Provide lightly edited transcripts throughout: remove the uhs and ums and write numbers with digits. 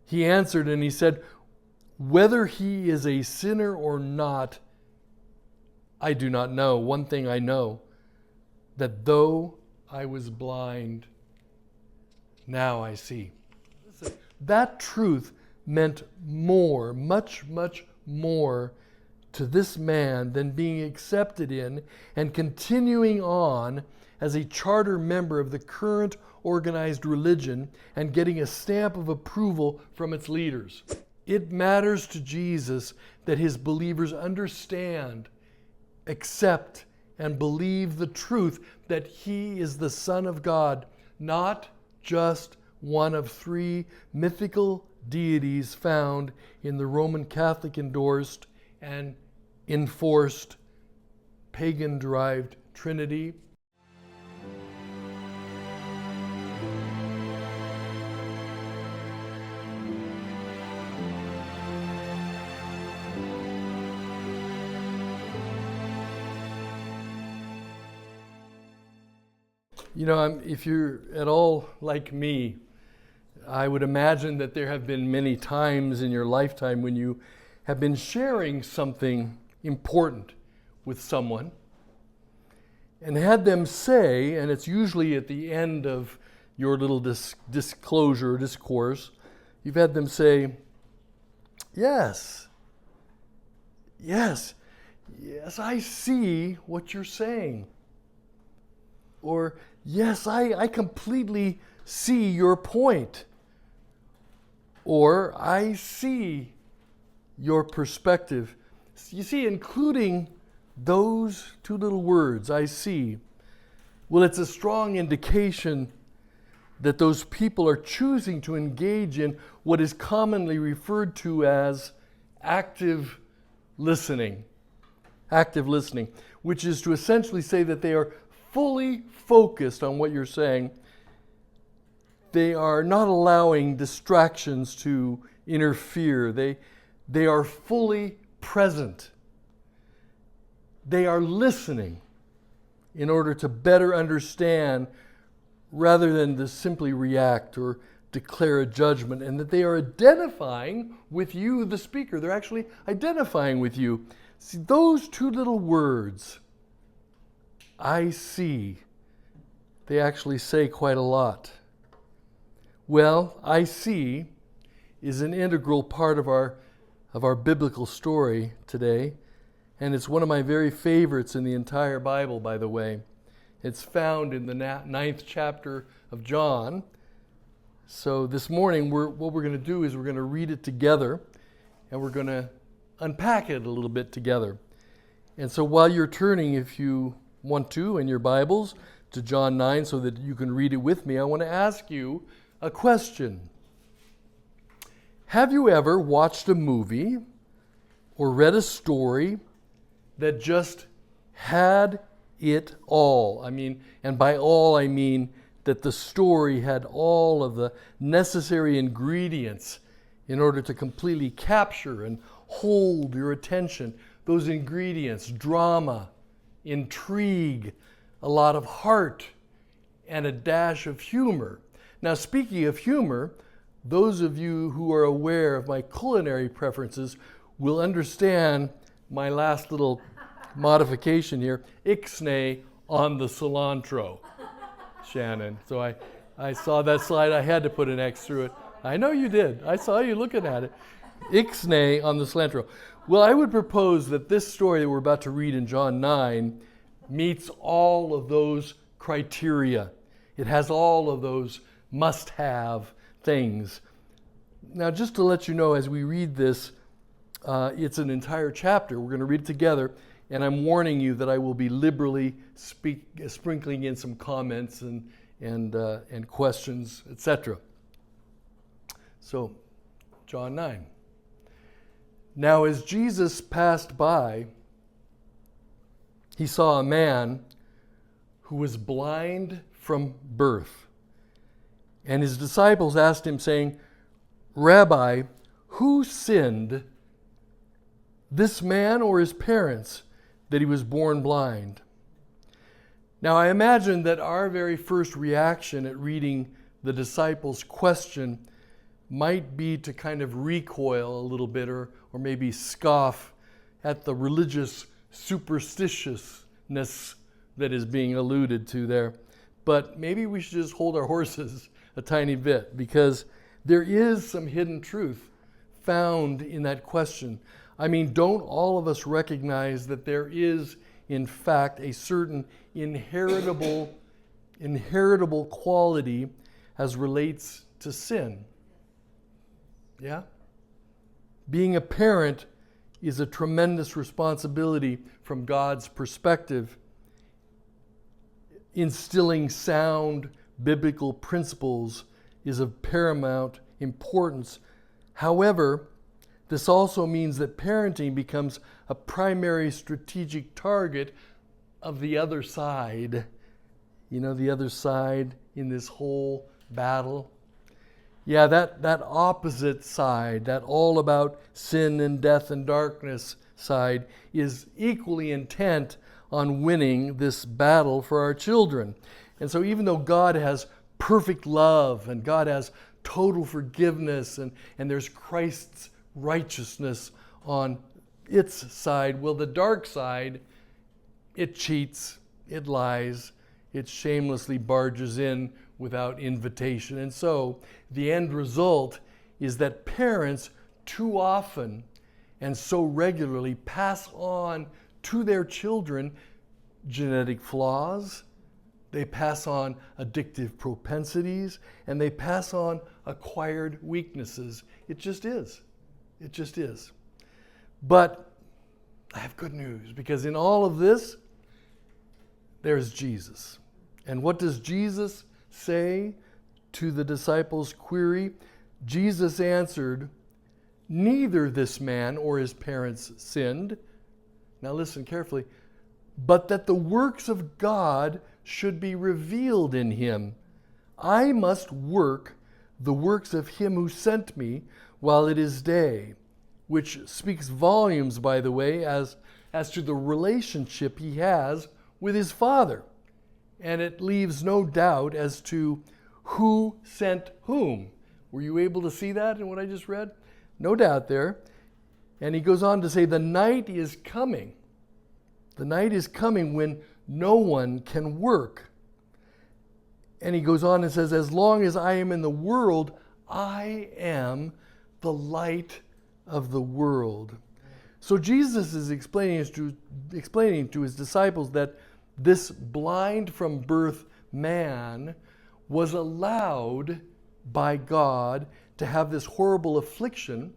He answered and he said, "Whether he is a sinner or not, I do not know. One thing I know, that though I was blind, now I see." Listen, that truth meant more, much, much more to this man than being accepted in and continuing on as a charter member of the current organized religion and getting a stamp of approval from its leaders. It matters to Jesus that his believers understand, accept, and believe the truth that he is the Son of God, not just one of three mythical deities found in the Roman Catholic endorsed and enforced pagan-derived Trinity. You know, if you're at all like me, I would imagine that there have been many times in your lifetime when you have been sharing something important with someone and had them say, and it's usually at the end of your little disclosure or discourse, you've had them say, yes, I see what you're saying. Or, yes, I completely see your point. Or, I see your perspective. You see, including those two little words, I see, well, it's a strong indication that those people are choosing to engage in what is commonly referred to as active listening. Active listening, which is to essentially say that they are fully focused on what you're saying. They are not allowing distractions to interfere. They are fully present. They are listening in order to better understand rather than to simply react or declare a judgment, and that they are identifying with you, the speaker. They're actually identifying with you. See, those two little words, I see, they actually say quite a lot. Well, I see is an integral part of our biblical story today, and it's one of my very favorites in the entire Bible, by the way. It's found in the 9th chapter of John. So this morning, what we're going to do is we're going to read it together, and we're going to unpack it a little bit together. And so while you're turning, if you want to, in your Bibles, to John 9 so that you can read it with me, I want to ask you a question. Have you ever watched a movie or read a story that just had it all? I mean, and by all I mean that the story had all of the necessary ingredients in order to completely capture and hold your attention. Those ingredients: drama, intrigue, a lot of heart, and a dash of humor. Now, speaking of humor, those of you who are aware of my culinary preferences will understand my last little modification here, ixnay on the cilantro, Shannon. So I saw that slide, I had to put an X through it. I know you did. I saw you looking at it. Ixnay on the cilantro. Well, I would propose that this story that we're about to read in John 9 meets all of those criteria. It has all of those must-have things. Now, just to let you know, as we read this, it's an entire chapter. We're going to read it together, and I'm warning you that I will be liberally sprinkling in some comments and questions, etc. So, John 9. Now, as Jesus passed by, he saw a man who was blind from birth. And his disciples asked him, saying, Rabbi, who sinned, this man or his parents, that he was born blind? Now, I imagine that our very first reaction at reading the disciples' question might be to kind of recoil a little bit or maybe scoff at the religious superstitiousness that is being alluded to there. But maybe we should just hold our horses a tiny bit, because there is some hidden truth found in that question. I mean, don't all of us recognize that there is, in fact, a certain inheritable quality as relates to sin? Yeah? Being a parent is a tremendous responsibility from God's perspective. Instilling sound biblical principles is of paramount importance. However, this also means that parenting becomes a primary strategic target of the other side. You know, the other side in this whole battle. Yeah, that opposite side, that all about sin and death and darkness side, is equally intent on winning this battle for our children. And so even though God has perfect love and God has total forgiveness and there's Christ's righteousness on its side, well, the dark side, it cheats, it lies, it shamelessly barges in without invitation. And so the end result is that parents too often and so regularly pass on to their children genetic flaws, they pass on addictive propensities, and they pass on acquired weaknesses. It just is. It just is. But I have good news, because in all of this, there's Jesus. And what does Jesus say to the disciples' query? Jesus answered, "Neither this man or his parents sinned." Now listen carefully. "But that the works of God should be revealed in him. I must work the works of him who sent me while it is day," which speaks volumes, by the way, as to the relationship he has with his Father. And it leaves no doubt as to who sent whom. Were you able to see that in what I just read? No doubt there. And he goes on to say, the night is coming. The night is coming when no one can work. And he goes on and says, as long as I am in the world, I am the light of the world. So Jesus is explaining to his disciples that this blind from birth man was allowed by God to have this horrible affliction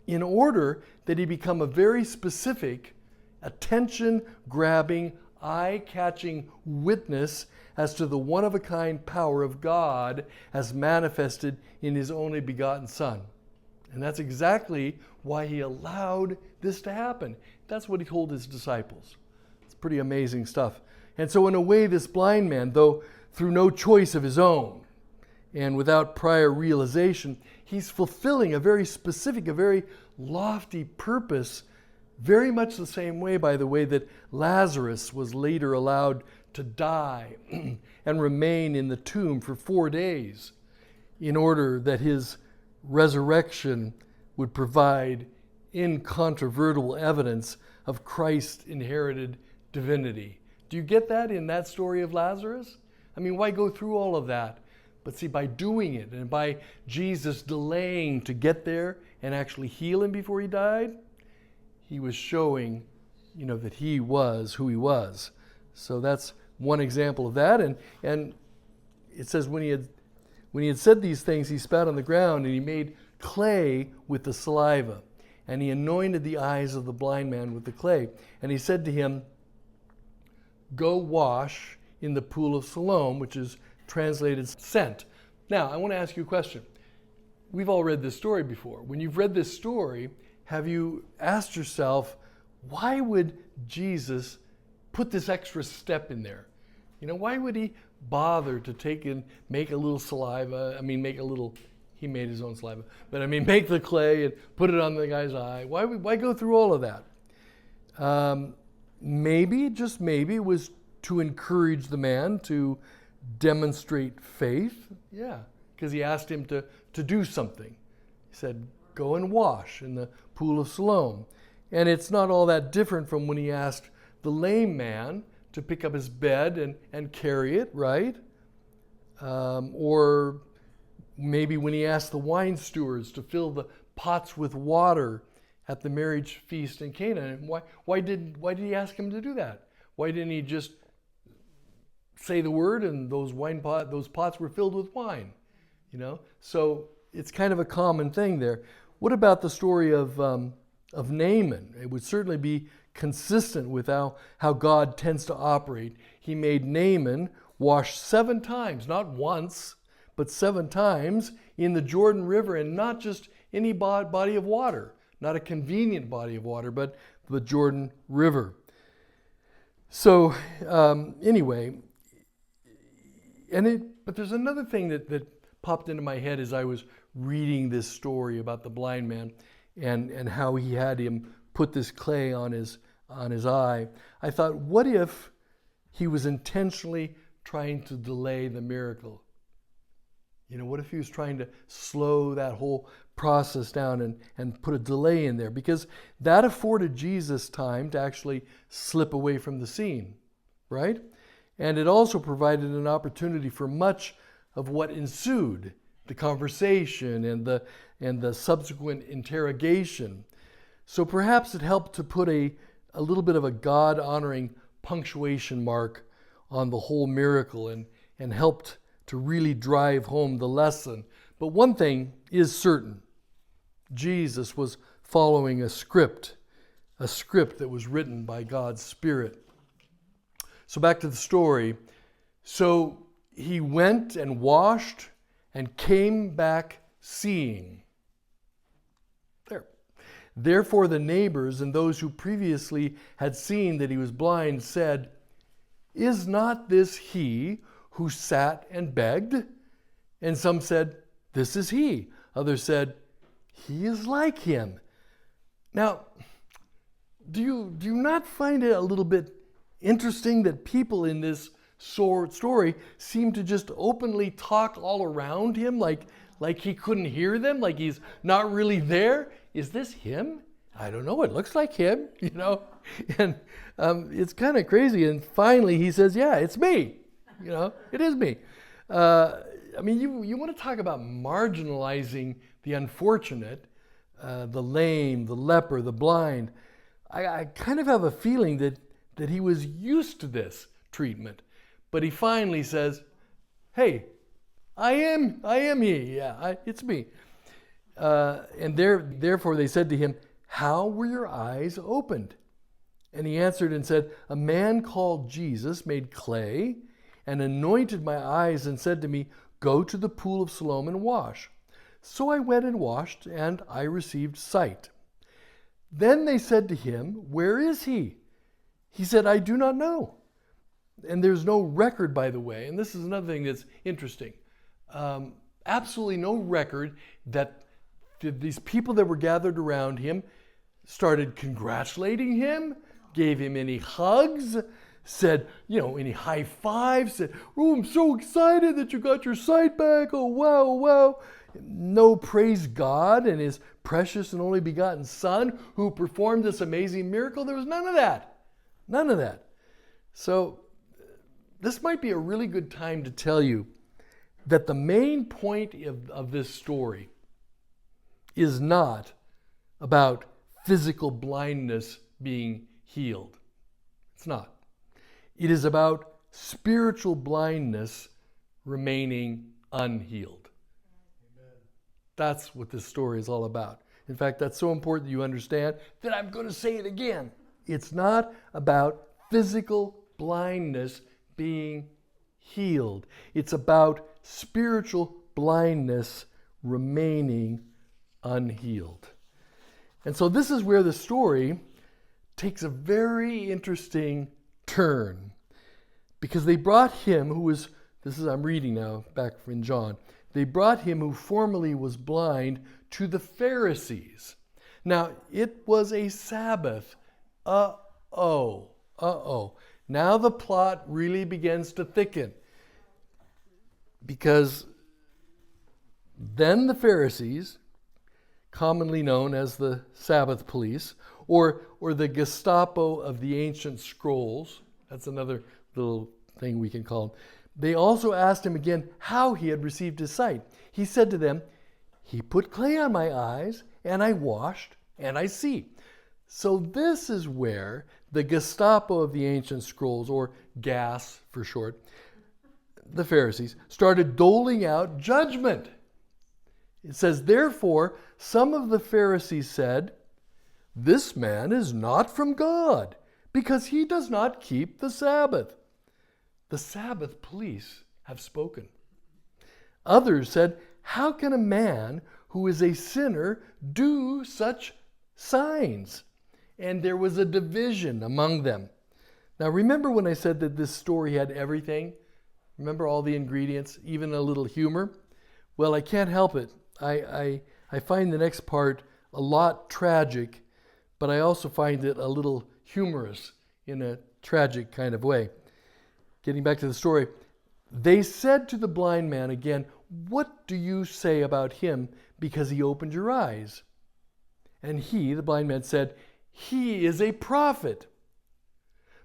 in order that he become a very specific, attention-grabbing, eye-catching witness as to the one-of-a-kind power of God as manifested in his only begotten Son. And that's exactly why he allowed this to happen. That's what he told his disciples. It's pretty amazing stuff. And so in a way, this blind man, though through no choice of his own and without prior realization, he's fulfilling a very specific, a very lofty purpose, very much the same way, by the way, that Lazarus was later allowed to die and remain in the tomb for 4 days in order that his resurrection would provide incontrovertible evidence of Christ's inherited divinity. Do you get that in that story of Lazarus? I mean, why go through all of that? But see, by doing it and by Jesus delaying to get there and actually heal him before he died, he was showing, that he was who he was. So that's one example of that. And it says when he had said these things, he spat on the ground and he made clay with the saliva. And he anointed the eyes of the blind man with the clay. And he said to him, "Go wash in the pool of Siloam," which is translated sent. Now, I want to ask you a question. We've all read this story before. When you've read this story, have you asked yourself, why would Jesus put this extra step in there? Why would he bother to take and make a little saliva? He made his own saliva, but make the clay and put it on the guy's eye. Why go through all of that? Maybe, just maybe, it was to encourage the man to demonstrate faith. Yeah, because he asked him to to do something. He said, go and wash in the pool of Siloam. And it's not all that different from when he asked the lame man to pick up his bed and carry it, right? Or maybe when he asked the wine stewards to fill the pots with water at the marriage feast in Cana. Why did he ask him to do that? Why didn't he just say the word and those pots were filled with wine? You know, so it's kind of a common thing there. What about the story of Naaman? It would certainly be consistent with how God tends to operate. He made Naaman wash 7 times, not once, but 7 times in the Jordan River, and not just any body of water, not a convenient body of water, but the Jordan River. So anyway, but there's another thing that popped into my head as I was reading this story about the blind man and how he had him put this clay on his eye. I thought, what if he was intentionally trying to delay the miracle? You know, what if he was trying to slow that whole process down and put a delay in there? Because that afforded Jesus time to actually slip away from the scene, right? And it also provided an opportunity for much of what ensued, the conversation and the subsequent interrogation. So perhaps it helped to put a little bit of a God-honoring punctuation mark on the whole miracle and helped to really drive home the lesson. But one thing is certain. Jesus was following a script that was written by God's Spirit. So back to the story. So he went and washed and came back seeing. There. Therefore the neighbors and those who previously had seen that he was blind said, "Is not this he who sat and begged?" And some said, "This is he." Others said, "He is like him." Now, do you not find it a little bit interesting that people in this story seem to just openly talk all around him like he couldn't hear them, like he's not really there? Is this him? I don't know. It looks like him, you know. And it's kind of crazy. And finally he says, "Yeah, it's me. You know, it is me." I mean, you want to talk about marginalizing the unfortunate, the lame, the leper, the blind. I kind of have a feeling that he was used to this treatment. But he finally says, "Hey, I am he. Yeah, it's me." And therefore they said to him, "How were your eyes opened?" And he answered and said, "A man called Jesus made clay and anointed my eyes and said to me, 'Go to the pool of Siloam and wash.' So I went and washed, and I received sight." Then they said to him, "Where is he?" He said, "I do not know." And there's no record, by the way, and this is another thing that's interesting. Absolutely no record that these people that were gathered around him started congratulating him, gave him any hugs, said, you know, any high fives, said, "Oh, I'm so excited that you got your sight back. Oh, wow, wow." No praise God and his precious and only begotten Son who performed this amazing miracle. There was none of that. None of that. So this might be a really good time to tell you that the main point of this story is not about physical blindness being healed. It's not. It is about spiritual blindness remaining unhealed. Amen. That's what this story is all about. In fact, that's so important that you understand that I'm going to say it again. It's not about physical blindness being healed. It's about spiritual blindness remaining unhealed. And so this is where the story takes a very interesting turn, because they brought him I'm reading now back in John, they brought him who formerly was blind to the Pharisees. Now it was a Sabbath. Uh-oh. Now the plot really begins to thicken, because Then the Pharisees, commonly known as the Sabbath police, or the Gestapo of the ancient scrolls, that's another little thing we can call them, they also asked him again how he had received his sight. He said to them, "He put clay on my eyes, and I washed, and I see." So this is where the Gestapo of the ancient scrolls, or GAS for short, the Pharisees, started doling out judgment. It says, "Therefore, some of the Pharisees said, 'This man is not from God, because he does not keep the Sabbath.'" The Sabbath police have spoken. Others said, "How can a man who is a sinner do such signs?" And there was a division among them. Now remember when I said that this story had everything? Remember all the ingredients, even a little humor? Well, I can't help it. I find the next part a lot tragic, but I also find it a little humorous in a tragic kind of way. Getting back to the story, they said to the blind man again, "What do you say about him because he opened your eyes?" And he, the blind man, said, "He is a prophet."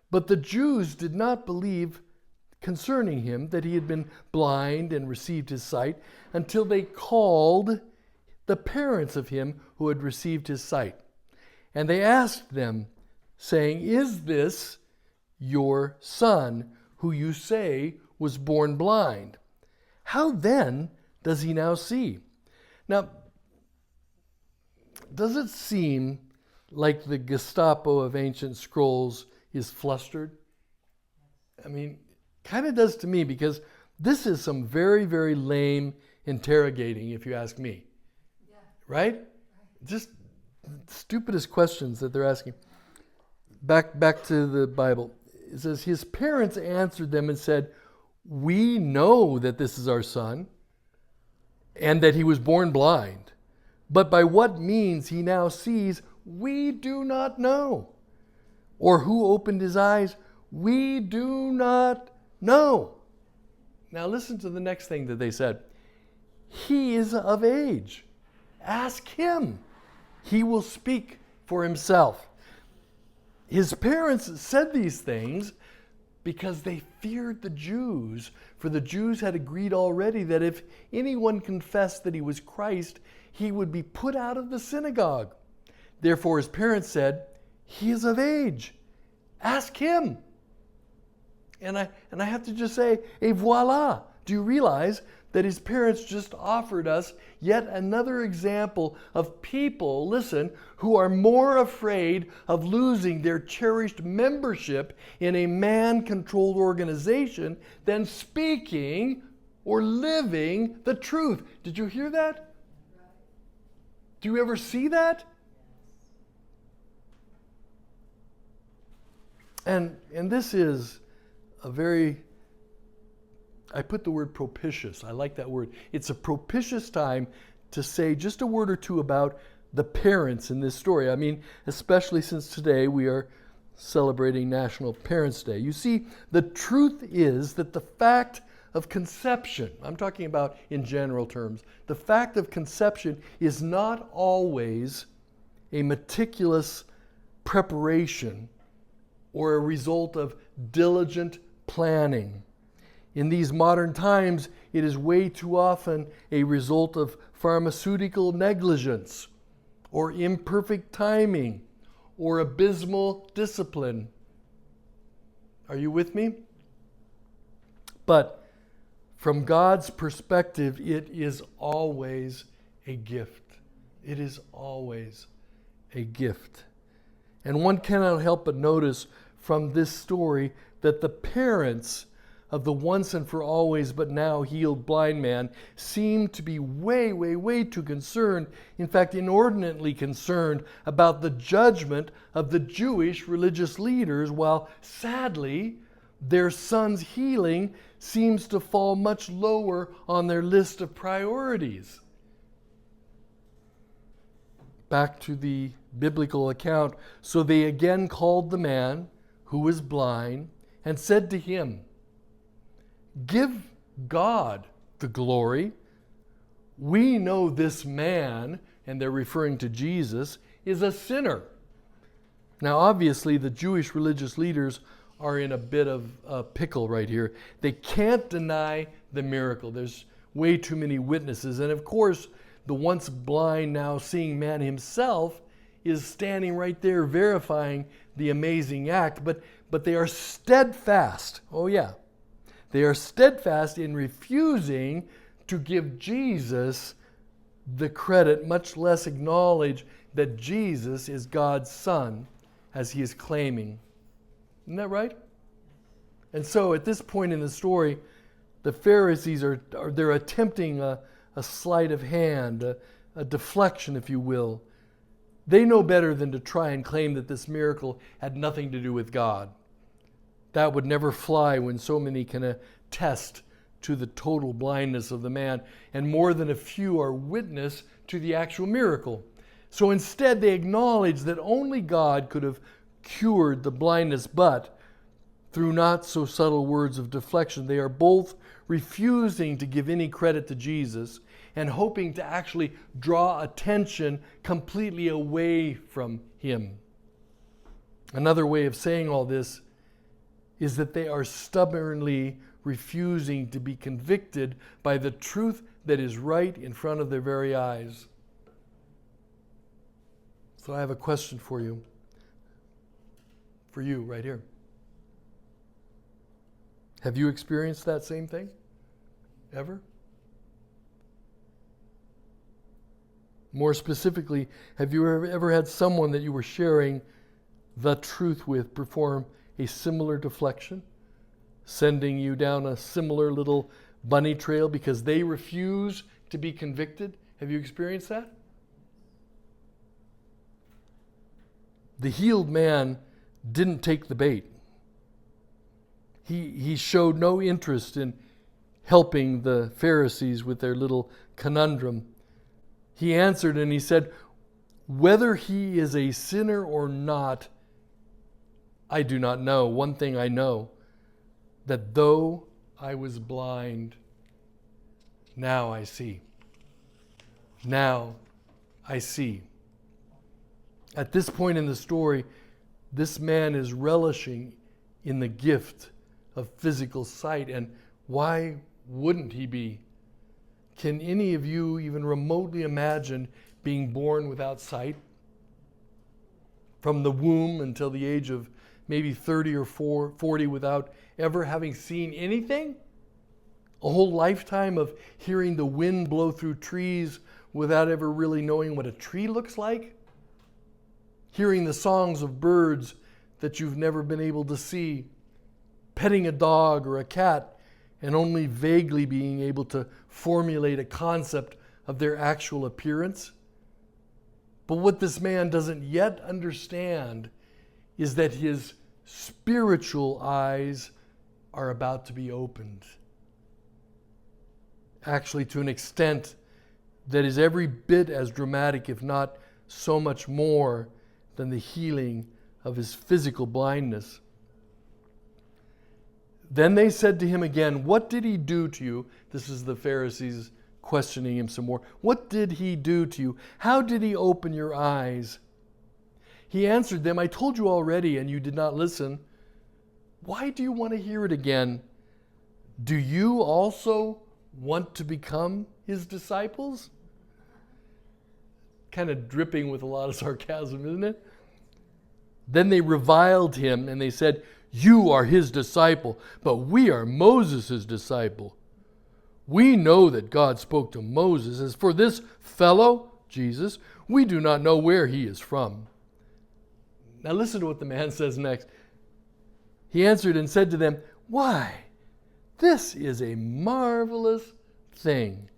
But the Jews did not believe concerning him that he had been blind and received his sight until they called the parents of him who had received his sight. And they asked them, saying, "Is this your son who you say was born blind? How then does he now see?" Now, does it seem like the Gestapo of ancient scrolls is flustered? I mean, kind of does to me, because this is some very, very lame interrogating, if you ask me. Yeah. Right? Just stupidest questions that they're asking. Back to the Bible. It says, his parents answered them and said, "We know that this is our son, and that he was born blind. But by what means he now sees, we do not know. Or who opened his eyes, we do not know." Now listen to the next thing that they said. "He is of age. Ask him. He will speak for himself." His parents said these things because they feared the Jews, for the Jews had agreed already that if anyone confessed that he was Christ, he would be put out of the synagogue. Therefore his parents said, "He is of age. Ask him." And I have to just say, et voila. Do you realize that his parents just offered us yet another example of people, listen, who are more afraid of losing their cherished membership in a man-controlled organization than speaking or living the truth. Did you hear that? Do you ever see that? And this is a very, I put the word propitious. I like that word. It's a propitious time to say just a word or two about the parents in this story. I mean, especially since today we are celebrating National Parents' Day. You see, the truth is that the fact of conception, I'm talking about in general terms, the fact of conception is not always a meticulous preparation or a result of diligent planning. In these modern times, it is way too often a result of pharmaceutical negligence or imperfect timing or abysmal discipline. Are you with me? But from God's perspective, it is always a gift. It is always a gift. And one cannot help but notice from this story that the parents of the once and for always but now healed blind man seem to be way, way, way too concerned, in fact, inordinately concerned about the judgment of the Jewish religious leaders, while sadly, their son's healing seems to fall much lower on their list of priorities. Back to the biblical account. So they again called the man who was blind and said to him, "Give God the glory. we know this man, and they're referring to Jesus, is a sinner. Now, obviously, the Jewish religious leaders are in a bit of a pickle right here. They can't deny the miracle. There's way too many witnesses. And of course, the once blind, now seeing man himself is standing right there verifying the amazing act. But they are steadfast. Oh yeah. They are steadfast in refusing to give Jesus the credit, much less acknowledge that Jesus is God's Son, as he is claiming. Isn't that right? And so at this point in the story, the Pharisees they're attempting a sleight of hand, a deflection, if you will. They know better than to try and claim that this miracle had nothing to do with God. That would never fly when so many can attest to the total blindness of the man, and more than a few are witness to the actual miracle. So instead, they acknowledge that only God could have cured the blindness, but through not so subtle words of deflection, they are both refusing to give any credit to Jesus and hoping to actually draw attention completely away from him. Another way of saying all this is that they are stubbornly refusing to be convicted by the truth that is right in front of their very eyes. So I have a question for you. For you, right here. Have you experienced that same thing? Ever? More specifically, have you ever had someone that you were sharing the truth with perform a similar deflection, sending you down a similar little bunny trail because they refuse to be convicted? Have you experienced that? The healed man didn't take the bait. He showed no interest in helping the Pharisees with their little conundrum. He answered and he said, "Whether he is a sinner or not, I do not know. One thing I know, that though I was blind, now I see." Now I see. At this point in the story, this man is relishing in the gift of physical sight. And why wouldn't he be? Can any of you even remotely imagine being born without sight? From the womb until the age of maybe 30 or 40 without ever having seen anything? A whole lifetime of hearing the wind blow through trees without ever really knowing what a tree looks like? Hearing the songs of birds that you've never been able to see? Petting a dog or a cat and only vaguely being able to formulate a concept of their actual appearance? But what this man doesn't yet understand is that his spiritual eyes are about to be opened. Actually, to an extent that is every bit as dramatic, if not so much more, than the healing of his physical blindness. Then they said to him again, "What did he do to you?" This is the Pharisees questioning him some more. "What did he do to you? How did he open your eyes?" He answered them, "I told you already, and you did not listen. Why do you want to hear it again? Do you also want to become his disciples?" Kind of dripping with a lot of sarcasm, isn't it? Then they reviled him and they said, "You are his disciple, but we are Moses' disciple. We know that God spoke to Moses. As for this fellow, Jesus, we do not know where he is from." Now listen to what the man says next. He answered and said to them, "Why, this is a marvelous thing,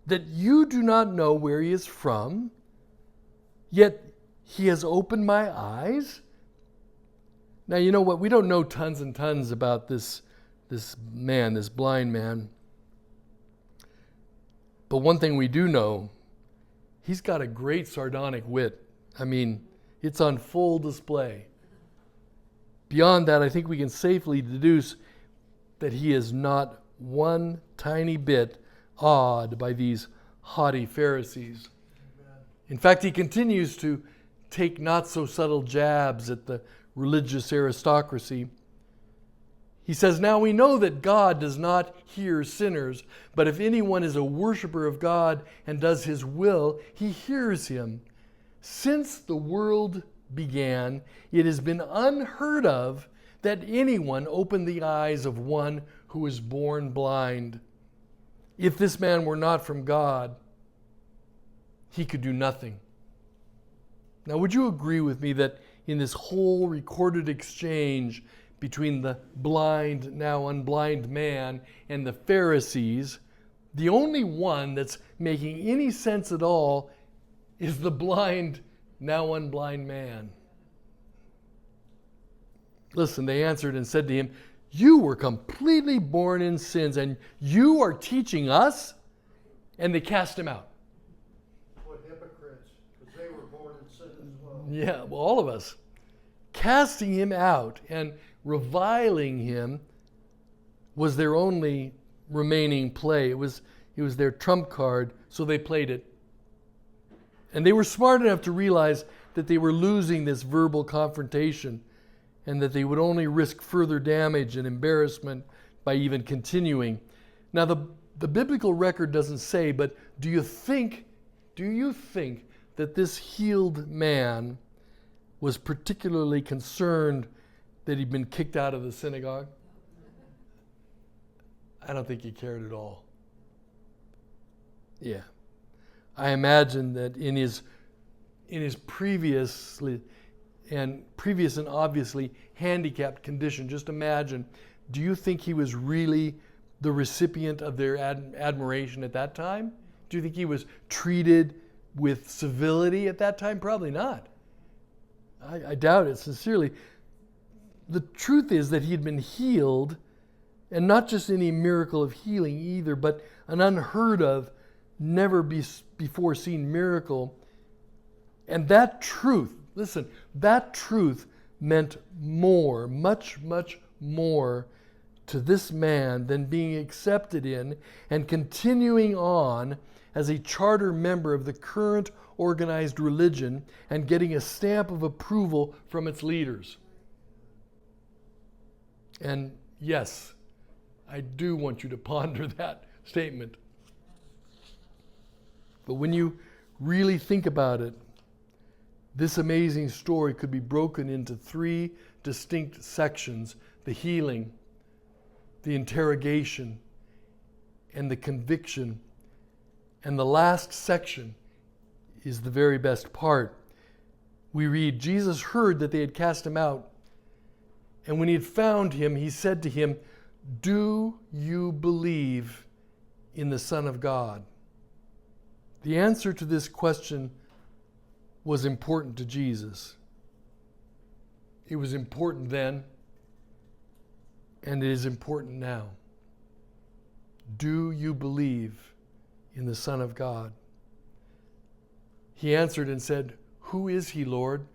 that you do not know where he is from, yet he has opened my eyes." Now, you know what? We don't know tons and tons about this man, this blind man. But one thing we do know, he's got a great sardonic wit. I mean, it's on full display. Beyond that, I think we can safely deduce that he is not one tiny bit awed by these haughty Pharisees. In fact, he continues to take not so subtle jabs at the religious aristocracy. He says, "Now we know that God does not hear sinners, but if anyone is a worshiper of God and does his will, he hears him. Since the world began, it has been unheard of that anyone opened the eyes of one who was born blind. If this man were not from God, he could do nothing." Now, would you agree with me that in this whole recorded exchange between the blind, now unblind man and the Pharisees, the only one that's making any sense at all is the blind, now unblind man? Listen, they answered and said to him, "You were completely born in sins, and you are teaching us?" And they cast him out. What hypocrites, because they were born in sin as well. Yeah, well, all of us. Casting him out and reviling him was their only remaining play. It was their trump card, so they played it. And they were smart enough to realize that they were losing this verbal confrontation and that they would only risk further damage and embarrassment by even continuing. Now, the biblical record doesn't say, but do you think that this healed man was particularly concerned that he'd been kicked out of the synagogue? I don't think he cared at all. Yeah. I imagine that in his previous and obviously handicapped condition, just imagine, do you think he was really the recipient of their admiration at that time? Do you think he was treated with civility at that time? Probably not. I doubt it sincerely. The truth is that he had been healed, and not just any miracle of healing either, but an unheard of, never before seen miracle. And that truth, listen, that truth meant more, much, much more to this man than being accepted in and continuing on as a charter member of the current organized religion and getting a stamp of approval from its leaders. And yes, I do want you to ponder that statement. But when you really think about it, this amazing story could be broken into three distinct sections: the healing, the interrogation, and the conviction. And the last section is the very best part. We read, Jesus heard that they had cast him out, and when he had found him, he said to him, "Do you believe in the Son of God?" The answer to this question was important to Jesus. It was important then, and it is important now. Do you believe in the Son of God? He answered and said, "Who is he, Lord,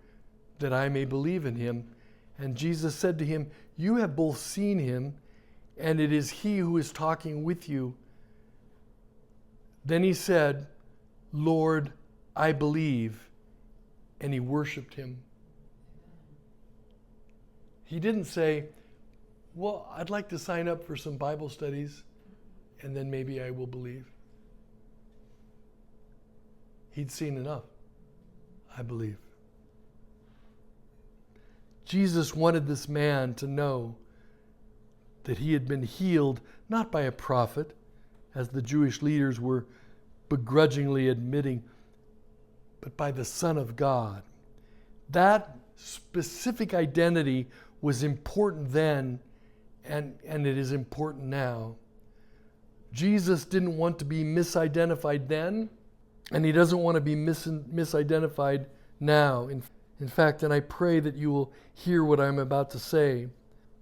that I may believe in him?" And Jesus said to him, "You have both seen him, and it is he who is talking with you." Then he said, "Lord, I believe," and he worshiped him. He didn't say, "Well, I'd like to sign up for some Bible studies, and then maybe I will believe." He'd seen enough. I believe. Jesus wanted this man to know that he had been healed not by a prophet, as the Jewish leaders were begrudgingly admitting, but by the Son of God. That specific identity was important then, and it is important now. Jesus didn't want to be misidentified then, and he doesn't want to be misidentified now. In fact, and I pray that you will hear what I'm about to say,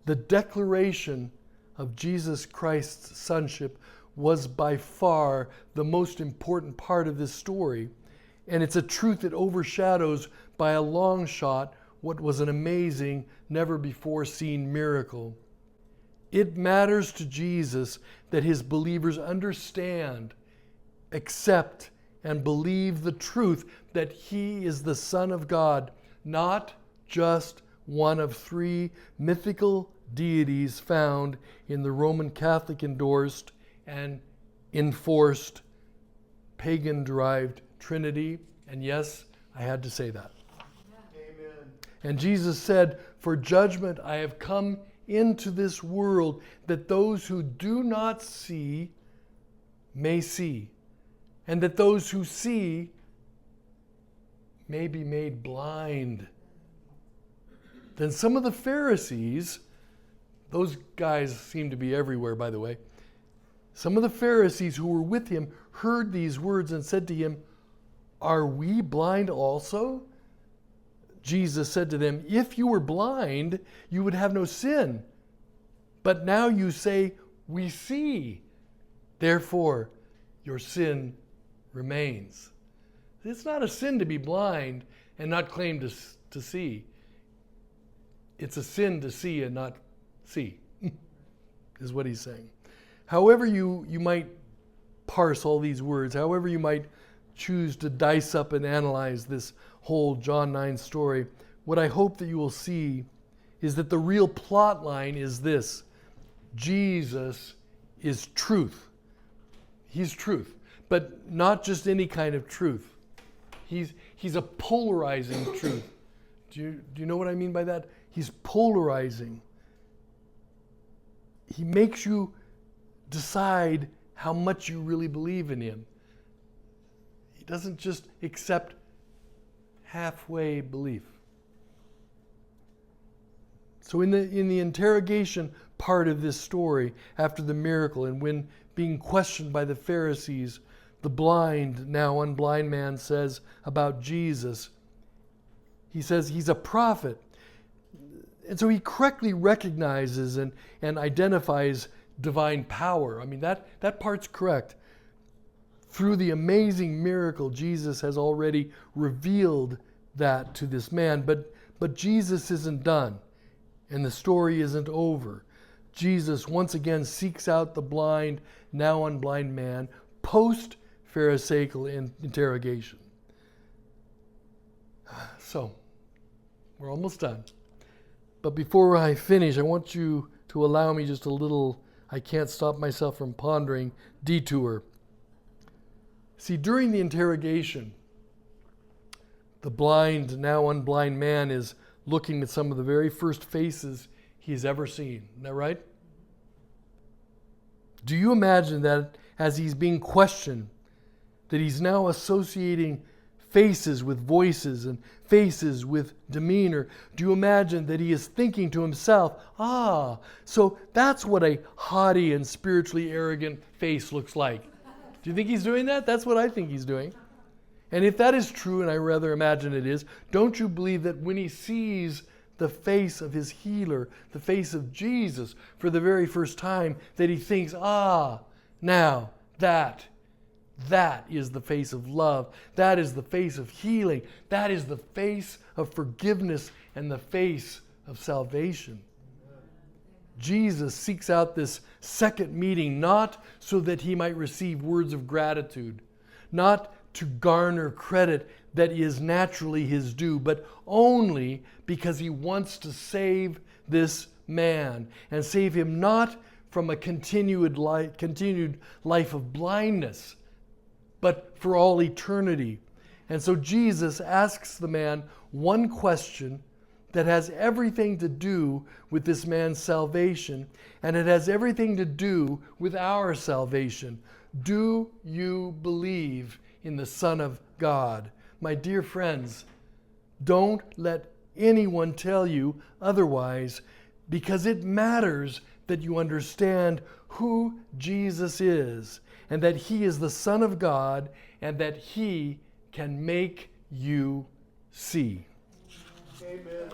the declaration of Jesus Christ's sonship was by far the most important part of this story. And it's a truth that overshadows by a long shot what was an amazing, never before seen miracle. It matters to Jesus that his believers understand, accept, and believe the truth that he is the Son of God, not just one of three mythical deities found in the Roman Catholic endorsed and enforced pagan-derived Trinity. And yes, I had to say that. Amen. And Jesus said, "For judgment I have come into this world, that those who do not see may see, and that those who see may be made blind." Then some of the Pharisees, those guys seem to be everywhere, by the way, some of the Pharisees who were with him heard these words and said to him, "Are we blind also?" Jesus said to them, "If you were blind, you would have no sin. But now you say, 'We see.' Therefore, your sin remains." It's not a sin to be blind and not claim to see. It's a sin to see and not see, is what he's saying. However you might parse all these words, however you might choose to dice up and analyze this whole John 9 story, what I hope that you will see is that the real plot line is this: Jesus is truth. He's truth, but not just any kind of truth. He's a polarizing truth. Do you know what I mean by that? He's polarizing. He makes you decide how much you really believe in him. He doesn't just accept halfway belief. So in the interrogation part of this story, after the miracle, and when being questioned by the Pharisees, the blind, now unblind man says about Jesus, he says he's a prophet. And so he correctly recognizes and identifies divine power. I mean, that part's correct. Through the amazing miracle, Jesus has already revealed that to this man. But Jesus isn't done, and the story isn't over. Jesus once again seeks out the blind, now unblind man, post-Pharisaical interrogation. So, we're almost done. But before I finish, I want you to allow me just a little, I can't stop myself from pondering, detour. See, during the interrogation, the blind, now unblind man is looking at some of the very first faces he's ever seen. Isn't that right? Do you imagine that as he's being questioned, that he's now associating faces with voices and faces with demeanor? Do you imagine that he is thinking to himself, so that's what a haughty and spiritually arrogant face looks like? Do you think he's doing that? That's what I think he's doing. And if that is true, and I rather imagine it is, don't you believe that when he sees the face of his healer, the face of Jesus for the very first time, that he thinks, now that is the face of love. That is the face of healing. That is the face of forgiveness and the face of salvation. Jesus seeks out this second meeting not so that he might receive words of gratitude, not to garner credit that is naturally his due, but only because he wants to save this man and save him not from a continued life of blindness, but for all eternity. And so Jesus asks the man one question that has everything to do with this man's salvation, and it has everything to do with our salvation. Do you believe in the Son of God? My dear friends, don't let anyone tell you otherwise, because it matters that you understand who Jesus is, and that he is the Son of God, and that he can make you see. Amen.